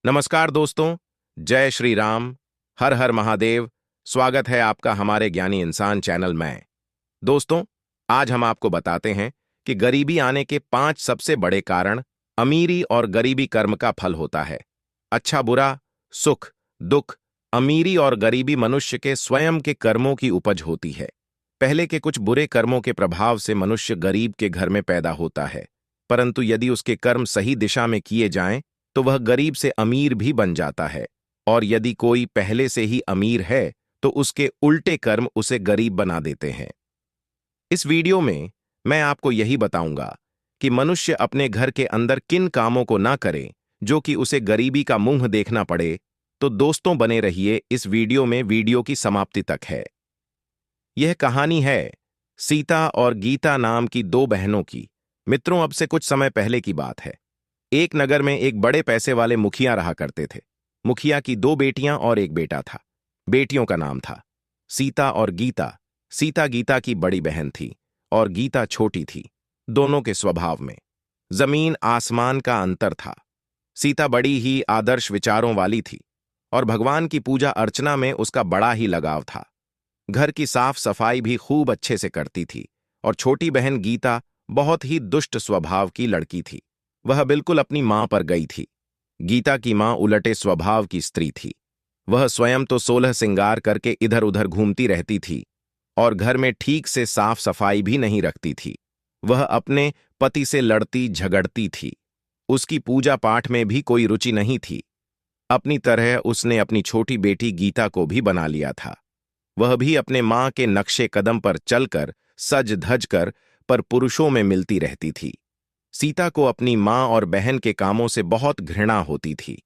नमस्कार दोस्तों। जय श्री राम। हर हर महादेव। स्वागत है आपका हमारे ज्ञानी इंसान चैनल में। दोस्तों, आज हम आपको बताते हैं कि गरीबी आने के 5 सबसे बड़े कारण अमीरी और गरीबी कर्म का फल होता है। अच्छा बुरा, सुख दुख, अमीरी और गरीबी मनुष्य के स्वयं के कर्मों की उपज होती है। पहले के कुछ बुरे कर्मों के प्रभाव से मनुष्य गरीब के घर में पैदा होता है, परंतु यदि उसके कर्म सही दिशा में किए जाएं तो वह गरीब से अमीर भी बन जाता है। और यदि कोई पहले से ही अमीर है तो उसके उल्टे कर्म उसे गरीब बना देते हैं। इस वीडियो में मैं आपको यही बताऊंगा कि मनुष्य अपने घर के अंदर किन कामों को ना करे जो कि उसे गरीबी का मुंह देखना पड़े। तो दोस्तों, बने रहिए इस वीडियो में, वीडियो की समाप्ति तक है। यह कहानी है सीता और गीता नाम की 2 बहनों की। मित्रों, अब से कुछ समय पहले की बात है। एक नगर में एक बड़े पैसे वाले मुखिया रहा करते थे। मुखिया की 2 बेटियां और एक बेटा था। बेटियों का नाम था सीता और गीता। सीता गीता की बड़ी बहन थी और गीता छोटी थी। दोनों के स्वभाव में जमीन आसमान का अंतर था। सीता बड़ी ही आदर्श विचारों वाली थी और भगवान की पूजा अर्चना में उसका बड़ा ही लगाव था। घर की साफ सफाई भी खूब अच्छे से करती थी। और छोटी बहन गीता बहुत ही दुष्ट स्वभाव की लड़की थी। वह बिल्कुल अपनी मां पर गई थी। गीता की मां उलटे स्वभाव की स्त्री थी। वह स्वयं तो 16 श्रृंगार करके इधर उधर घूमती रहती थी और घर में ठीक से साफ सफाई भी नहीं रखती थी। वह अपने पति से लड़ती झगड़ती थी। उसकी पूजा पाठ में भी कोई रुचि नहीं थी। अपनी तरह उसने अपनी छोटी बेटी गीता को भी बना लिया था। वह भी अपने मां के नक्शे कदम पर चलकर सज धज कर पर पुरुषों में मिलती रहती थी। सीता को अपनी मां और बहन के कामों से बहुत घृणा होती थी।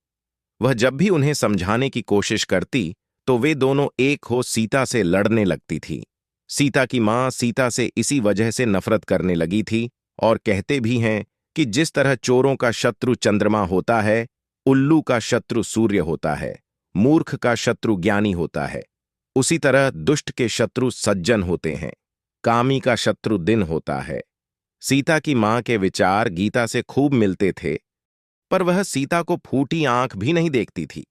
वह जब भी उन्हें समझाने की कोशिश करती तो वे दोनों एक हो सीता से लड़ने लगती थी। सीता की मां सीता से इसी वजह से नफरत करने लगी थी और कहते भी हैं कि जिस तरह चोरों का शत्रु चंद्रमा होता है, उल्लू का शत्रु सूर्य होता है, मूर्ख का शत्रु ज्ञानी होता है, उसी तरह दुष्ट के शत्रु सज्जन होते हैं, कामी का शत्रु दिन होता है। सीता की मां के विचार गीता से खूब मिलते थे, पर वह सीता को फूटी आंख भी नहीं देखती थी।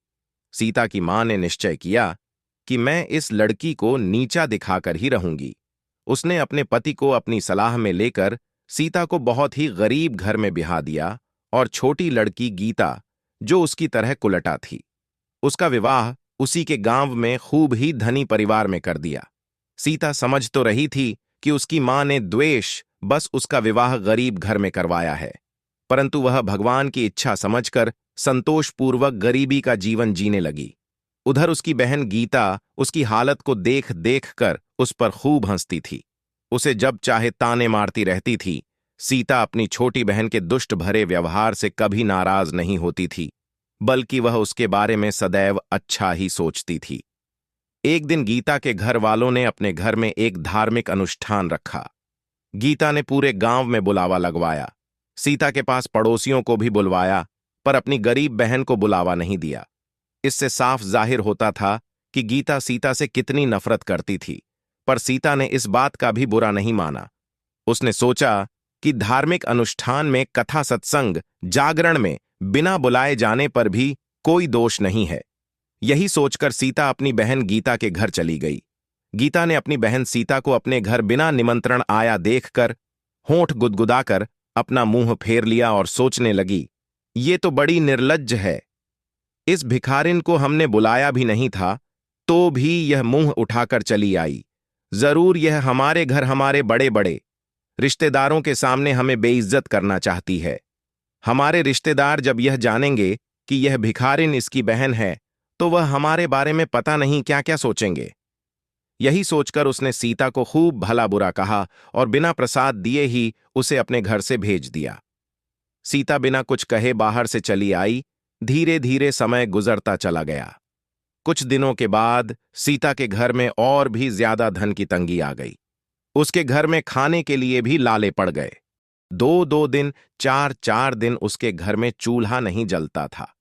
सीता की मां ने निश्चय किया कि मैं इस लड़की को नीचा दिखाकर ही रहूंगी। उसने अपने पति को अपनी सलाह में लेकर सीता को बहुत ही गरीब घर में ब्याह दिया और छोटी लड़की गीता, जो उसकी तरह कुलटा थी, उसका विवाह उसी के गांव में खूब ही धनी परिवार में कर दिया। सीता समझ तो रही थी कि उसकी मां ने द्वेष बस उसका विवाह गरीब घर में करवाया है, परंतु वह भगवान की इच्छा समझकर संतोषपूर्वक गरीबी का जीवन जीने लगी। उधर उसकी बहन गीता उसकी हालत को देख देख कर उस पर खूब हंसती थी। उसे जब चाहे ताने मारती रहती थी। सीता अपनी छोटी बहन के दुष्ट भरे व्यवहार से कभी नाराज नहीं होती थी, बल्कि वह उसके बारे में सदैव अच्छा ही सोचती थी। एक दिन गीता के घर वालों ने अपने घर में एक धार्मिक अनुष्ठान रखा। गीता ने पूरे गांव में बुलावा लगवाया। सीता के पास पड़ोसियों को भी बुलवाया, पर अपनी गरीब बहन को बुलावा नहीं दिया। इससे साफ जाहिर होता था कि गीता सीता से कितनी नफरत करती थी, पर सीता ने इस बात का भी बुरा नहीं माना। उसने सोचा कि धार्मिक अनुष्ठान में कथा सत्संग जागरण में बिना बुलाए जाने पर भी कोई दोष नहीं है। यही सोचकर सीता अपनी बहन गीता के घर चली गई। गीता ने अपनी बहन सीता को अपने घर बिना निमंत्रण आया देखकर होंठ गुदगुदाकर अपना मुंह फेर लिया और सोचने लगी, ये तो बड़ी निर्लज्ज है। इस भिखारिन को हमने बुलाया भी नहीं था, तो भी यह मुंह उठाकर चली आई। जरूर यह हमारे घर हमारे बड़े बड़े रिश्तेदारों के सामने हमें बेइज्जत करना चाहती है। हमारे रिश्तेदार जब यह जानेंगे कि यह भिखारिन इसकी बहन है, तो वह हमारे बारे में पता नहीं क्या क्या सोचेंगे। यही सोचकर उसने सीता को खूब भला बुरा कहा और बिना प्रसाद दिए ही उसे अपने घर से भेज दिया। सीता बिना कुछ कहे बाहर से चली आई। धीरे धीरे समय गुजरता चला गया। कुछ दिनों के बाद सीता के घर में और भी ज्यादा धन की तंगी आ गई। उसके घर में खाने के लिए भी लाले पड़ गए। 2-2 दिन, 4-4 दिन उसके घर में चूल्हा नहीं जलता था।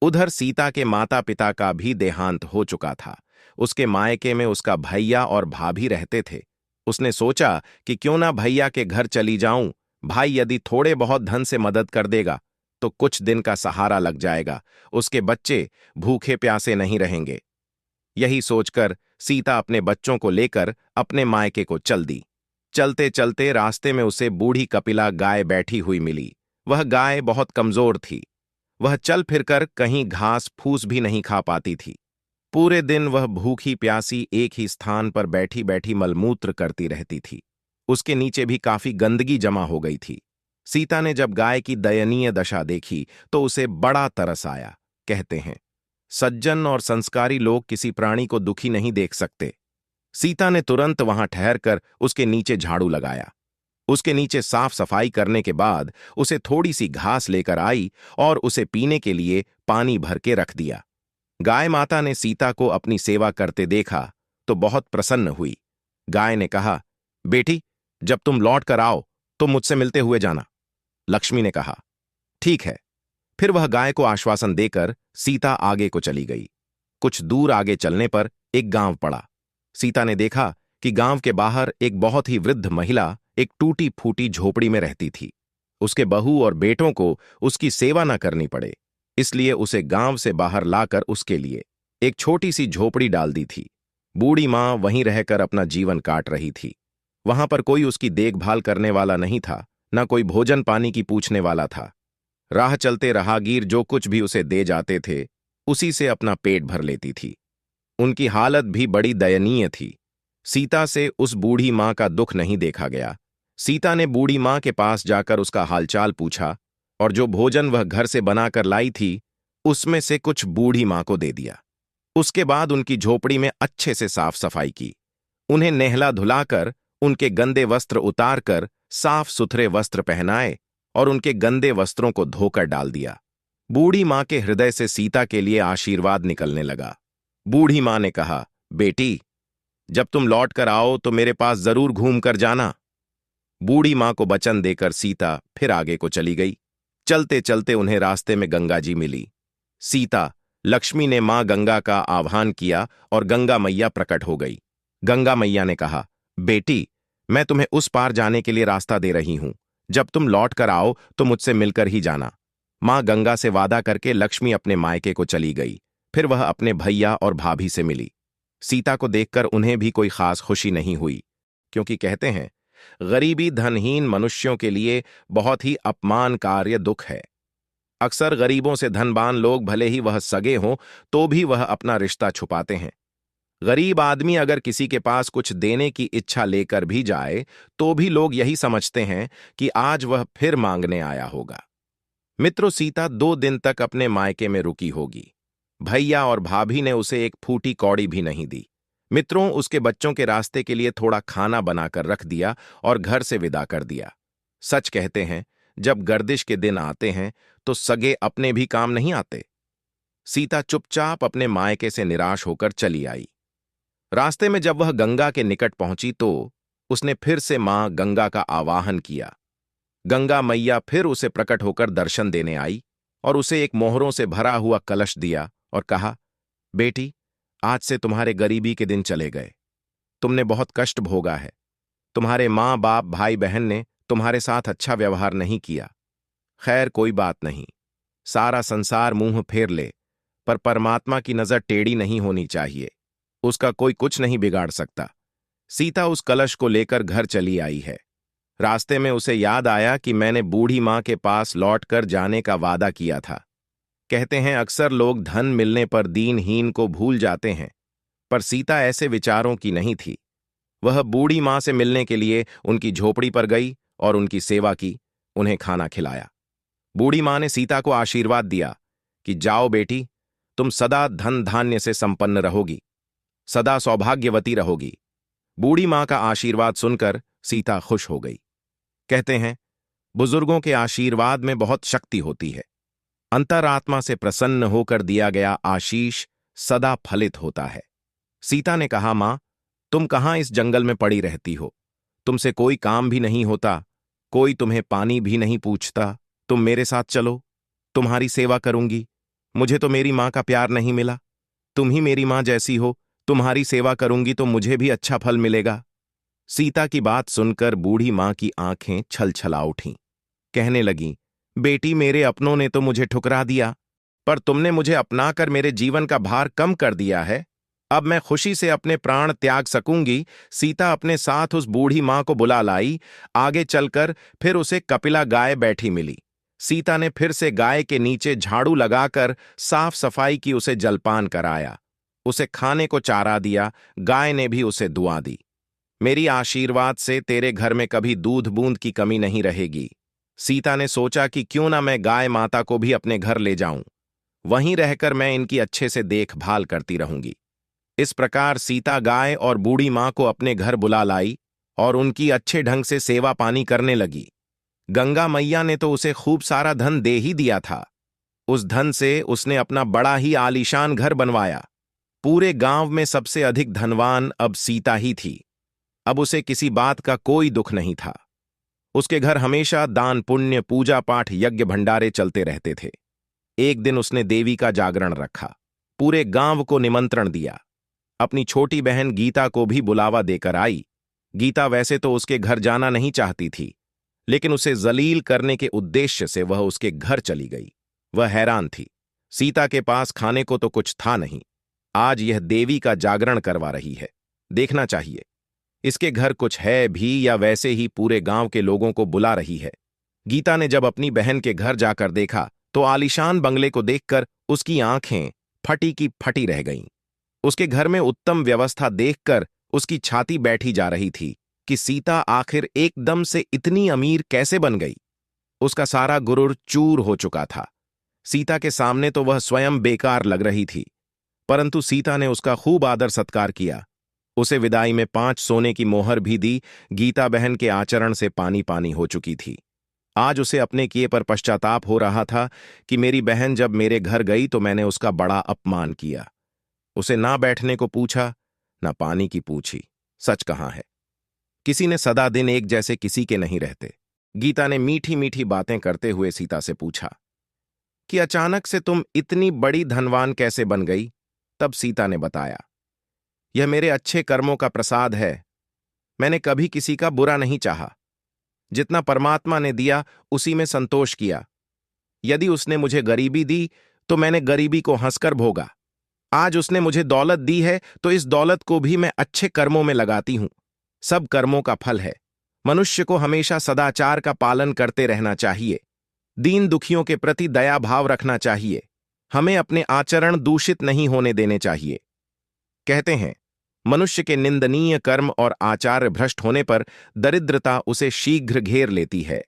उधर सीता के माता पिता का भी देहांत हो चुका था। उसके मायके में उसका भैया और भाभी रहते थे। उसने सोचा कि क्यों ना भैया के घर चली जाऊं, भाई यदि थोड़े बहुत धन से मदद कर देगा तो कुछ दिन का सहारा लग जाएगा, उसके बच्चे भूखे प्यासे नहीं रहेंगे। यही सोचकर सीता अपने बच्चों को लेकर अपने मायके को चल दी। चलते चलते रास्ते में उसे बूढ़ी कपिला गाय बैठी हुई मिली। वह गाय बहुत कमजोर थी। वह चल फिरकर कहीं घास फूस भी नहीं खा पाती थी। पूरे दिन वह भूखी प्यासी एक ही स्थान पर बैठी बैठी मलमूत्र करती रहती थी। उसके नीचे भी काफी गंदगी जमा हो गई थी। सीता ने जब गाय की दयनीय दशा देखी तो उसे बड़ा तरस आया। कहते हैं, सज्जन और संस्कारी लोग किसी प्राणी को दुखी नहीं देख सकते। सीता ने तुरंत वहां ठहरकर उसके नीचे झाड़ू लगाया। उसके नीचे साफ सफाई करने के बाद उसे थोड़ी सी घास लेकर आई और उसे पीने के लिए पानी भर के रख दिया। गाय माता ने सीता को अपनी सेवा करते देखा तो बहुत प्रसन्न हुई। गाय ने कहा, बेटी, जब तुम लौट कर आओ तो मुझसे मिलते हुए जाना। लक्ष्मी ने कहा, ठीक है। फिर वह गाय को आश्वासन देकर सीता आगे को चली गई। कुछ दूर आगे चलने पर एक गांव पड़ा। सीता ने देखा कि गांव के बाहर एक बहुत ही वृद्ध महिला एक टूटी फूटी झोपड़ी में रहती थी। उसके बहू और बेटों को उसकी सेवा न करनी पड़े, इसलिए उसे गांव से बाहर लाकर उसके लिए एक छोटी सी झोपड़ी डाल दी थी। बूढ़ी मां वहीं रहकर अपना जीवन काट रही थी। वहां पर कोई उसकी देखभाल करने वाला नहीं था, न कोई भोजन पानी की पूछने वाला था। राह चलते राहगीर जो कुछ भी उसे दे जाते थे, उसी से अपना पेट भर लेती थी। उनकी हालत भी बड़ी दयनीय थी। सीता से उस बूढ़ी मां का दुख नहीं देखा गया। सीता ने बूढ़ी मां के पास जाकर उसका हालचाल पूछा और जो भोजन वह घर से बनाकर लाई थी, उसमें से कुछ बूढ़ी मां को दे दिया। उसके बाद उनकी झोपड़ी में अच्छे से साफ सफाई की। उन्हें नहला धुलाकर, उनके गंदे वस्त्र उतारकर साफ सुथरे वस्त्र पहनाए और उनके गंदे वस्त्रों को धोकर डाल दिया। बूढ़ी मां के हृदय से सीता के लिए आशीर्वाद निकलने लगा। बूढ़ी मां ने कहा, बेटी, जब तुम लौट कर आओ तो मेरे पास जरूर घूम कर जाना। बूढ़ी मां को वचन देकर सीता फिर आगे को चली गई। चलते चलते उन्हें रास्ते में गंगा जी मिली। सीता, लक्ष्मी ने मां गंगा का आह्वान किया और गंगा मैया प्रकट हो गई। गंगा मैया ने कहा, बेटी, मैं तुम्हें उस पार जाने के लिए रास्ता दे रही हूं। जब तुम लौट कर आओ तो मुझसे मिलकर ही जाना। मां गंगा से वादा करके लक्ष्मी अपने मायके को चली गई। फिर वह अपने भैया और भाभी से मिली। सीता को देखकर उन्हें भी कोई खास खुशी नहीं हुई, क्योंकि कहते हैं, गरीबी धनहीन मनुष्यों के लिए बहुत ही अपमानकार्य दुख है। अक्सर गरीबों से धनवान लोग भले ही वह सगे हों तो भी वह अपना रिश्ता छुपाते हैं। गरीब आदमी अगर किसी के पास कुछ देने की इच्छा लेकर भी जाए तो भी लोग यही समझते हैं कि आज वह फिर मांगने आया होगा। मित्रों, सीता 2 दिन तक अपने मायके में रुकी होगी। भैया और भाभी ने उसे एक फूटी कौड़ी भी नहीं दी। मित्रों, उसके बच्चों के रास्ते के लिए थोड़ा खाना बनाकर रख दिया और घर से विदा कर दिया। सच कहते हैं, जब गर्दिश के दिन आते हैं तो सगे अपने भी काम नहीं आते। सीता चुपचाप अपने मायके से निराश होकर चली आई। रास्ते में जब वह गंगा के निकट पहुंची तो उसने फिर से मां गंगा का आवाहन किया। गंगा मैया फिर उसे प्रकट होकर दर्शन देने आई और उसे एक मोहरों से भरा हुआ कलश दिया और कहा, बेटी, आज से तुम्हारे गरीबी के दिन चले गए। तुमने बहुत कष्ट भोगा है। तुम्हारे माँ बाप भाई बहन ने तुम्हारे साथ अच्छा व्यवहार नहीं किया। खैर, कोई बात नहीं। सारा संसार मुंह फेर ले, पर परमात्मा की नजर टेढ़ी नहीं होनी चाहिए। उसका कोई कुछ नहीं बिगाड़ सकता। सीता उस कलश को लेकर घर चली आई है। रास्ते में उसे याद आया कि मैंने बूढ़ी मां के पास लौटकर जाने का वादा किया था। कहते हैं, अक्सर लोग धन मिलने पर दीनहीन को भूल जाते हैं, पर सीता ऐसे विचारों की नहीं थी। वह बूढ़ी मां से मिलने के लिए उनकी झोपड़ी पर गई और उनकी सेवा की, उन्हें खाना खिलाया। बूढ़ी मां ने सीता को आशीर्वाद दिया कि जाओ बेटी, तुम सदा धन धान्य से संपन्न रहोगी, सदा सौभाग्यवती रहोगी। बूढ़ी मां का आशीर्वाद सुनकर सीता खुश हो गई। कहते हैं, बुजुर्गों के आशीर्वाद में बहुत शक्ति होती है। अंतरात्मा से प्रसन्न होकर दिया गया आशीष सदा फलित होता है। सीता ने कहा, मां, तुम कहां इस जंगल में पड़ी रहती हो? तुमसे कोई काम भी नहीं होता, कोई तुम्हें पानी भी नहीं पूछता। तुम मेरे साथ चलो, तुम्हारी सेवा करूंगी। मुझे तो मेरी मां का प्यार नहीं मिला। तुम ही मेरी मां जैसी हो, तुम्हारी सेवा करूंगी तो मुझे भी अच्छा फल मिलेगा। सीता की बात सुनकर बूढ़ी मां की आंखें छलछला उठीं। कहने लगीं, बेटी, मेरे अपनों ने तो मुझे ठुकरा दिया, पर तुमने मुझे अपनाकर मेरे जीवन का भार कम कर दिया है। अब मैं खुशी से अपने प्राण त्याग सकूंगी। सीता अपने साथ उस बूढ़ी मां को बुला लाई। आगे चलकर फिर उसे कपिला गाय बैठी मिली। सीता ने फिर से गाय के नीचे झाड़ू लगाकर साफ सफाई की, उसे जलपान कराया, उसे खाने को चारा दिया। गाय ने भी उसे दुआ दी। मेरी आशीर्वाद से तेरे घर में कभी दूध बूंद की कमी नहीं रहेगी। सीता ने सोचा कि क्यों ना मैं गाय माता को भी अपने घर ले जाऊं, वहीं रहकर मैं इनकी अच्छे से देखभाल करती रहूंगी। इस प्रकार सीता गाय और बूढ़ी मां को अपने घर बुला लाई और उनकी अच्छे ढंग से सेवा पानी करने लगी। गंगा मैया ने तो उसे खूब सारा धन दे ही दिया था। उस धन से उसने अपना बड़ा ही आलीशान घर बनवाया। पूरे गांव में सबसे अधिक धनवान अब सीता ही थी। अब उसे किसी बात का कोई दुख नहीं था। उसके घर हमेशा दान पुण्य, पूजा पाठ, यज्ञ भंडारे चलते रहते थे। एक दिन उसने देवी का जागरण रखा, पूरे गांव को निमंत्रण दिया। अपनी छोटी बहन गीता को भी बुलावा देकर आई। गीता वैसे तो उसके घर जाना नहीं चाहती थी, लेकिन उसे जलील करने के उद्देश्य से वह उसके घर चली गई। वह हैरान थी, सीता के पास खाने को तो कुछ था नहीं, आज यह देवी का जागरण करवा रही है। देखना चाहिए इसके घर कुछ है भी, या वैसे ही पूरे गांव के लोगों को बुला रही है। गीता ने जब अपनी बहन के घर जाकर देखा तो आलीशान बंगले को देखकर उसकी आंखें फटी की फटी रह गईं। उसके घर में उत्तम व्यवस्था देखकर उसकी छाती बैठी जा रही थी कि सीता आखिर एकदम से इतनी अमीर कैसे बन गई। उसका सारा गुरूर चूर हो चुका था। सीता के सामने तो वह स्वयं बेकार लग रही थी, परंतु सीता ने उसका खूब आदर सत्कार किया। उसे विदाई में 5 सोने की मोहर भी दी। गीता बहन के आचरण से पानी पानी हो चुकी थी। आज उसे अपने किए पर पश्चाताप हो रहा था कि मेरी बहन जब मेरे घर गई तो मैंने उसका बड़ा अपमान किया। उसे ना बैठने को पूछा, ना पानी की पूछी। सच कहाँ है, किसी ने सदा दिन एक जैसे किसी के नहीं रहते। गीता ने मीठी मीठी बातें करते हुए सीता से पूछा कि अचानक से तुम इतनी बड़ी धनवान कैसे बन गई। तब सीता ने बताया, यह मेरे अच्छे कर्मों का प्रसाद है। मैंने कभी किसी का बुरा नहीं चाहा। जितना परमात्मा ने दिया उसी में संतोष किया। यदि उसने मुझे गरीबी दी तो मैंने गरीबी को हंसकर भोगा। आज उसने मुझे दौलत दी है तो इस दौलत को भी मैं अच्छे कर्मों में लगाती हूं। सब कर्मों का फल है। मनुष्य को हमेशा सदाचार का पालन करते रहना चाहिए। दीन दुखियों के प्रति दया भाव रखना चाहिए। हमें अपने आचरण दूषित नहीं होने देने चाहिए। कहते हैं, मनुष्य के निंदनीय कर्म और आचार भ्रष्ट होने पर दरिद्रता उसे शीघ्र घेर लेती है।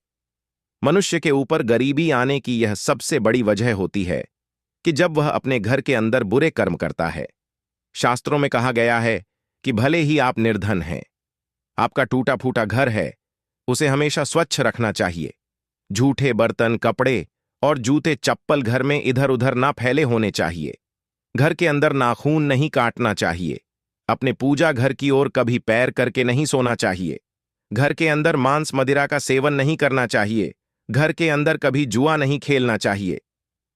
मनुष्य के ऊपर गरीबी आने की यह सबसे बड़ी वजह होती है कि जब वह अपने घर के अंदर बुरे कर्म करता है। शास्त्रों में कहा गया है कि भले ही आप निर्धन हैं, आपका टूटा फूटा घर है, उसे हमेशा स्वच्छ रखना चाहिए। झूठे बर्तन, कपड़े और जूते चप्पल घर में इधर उधर ना फैले होने चाहिए। घर के अंदर नाखून नहीं काटना चाहिए। अपने पूजा घर की ओर कभी पैर करके नहीं सोना चाहिए। घर के अंदर मांस मदिरा का सेवन नहीं करना चाहिए। घर के अंदर कभी जुआ नहीं खेलना चाहिए।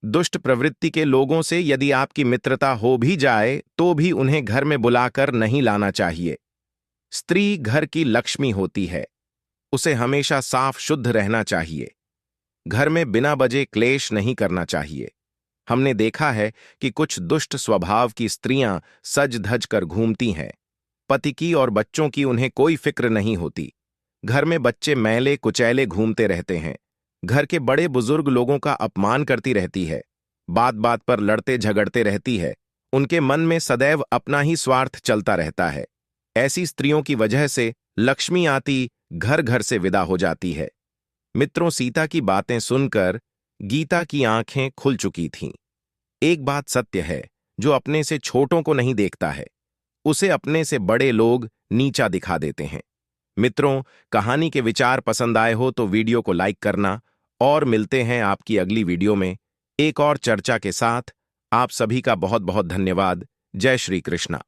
दुष्ट प्रवृत्ति के लोगों से यदि आपकी मित्रता हो भी जाए तो भी उन्हें घर में बुलाकर नहीं लाना चाहिए। स्त्री घर की लक्ष्मी होती है, उसे हमेशा साफ शुद्ध रहना चाहिए। घर में बिना वजह क्लेश नहीं करना चाहिए। हमने देखा है कि कुछ दुष्ट स्वभाव की स्त्रियां सज धज कर घूमती हैं। पति की और बच्चों की उन्हें कोई फिक्र नहीं होती। घर में बच्चे मैले कुचैले घूमते रहते हैं। घर के बड़े बुजुर्ग लोगों का अपमान करती रहती है। बात बात पर लड़ते झगड़ते रहती है। उनके मन में सदैव अपना ही स्वार्थ चलता रहता है। ऐसी स्त्रियों की वजह से लक्ष्मी आती घर घर से विदा हो जाती है। मित्रों, सीता की बातें सुनकर गीता की आंखें खुल चुकी थीं। एक बात सत्य है, जो अपने से छोटों को नहीं देखता है, उसे अपने से बड़े लोग नीचा दिखा देते हैं। मित्रों, कहानी के विचार पसंद आए हो तो वीडियो को लाइक करना, और मिलते हैं आपकी अगली वीडियो में एक और चर्चा के साथ। आप सभी का बहुत बहुत धन्यवाद। जय श्री कृष्णा।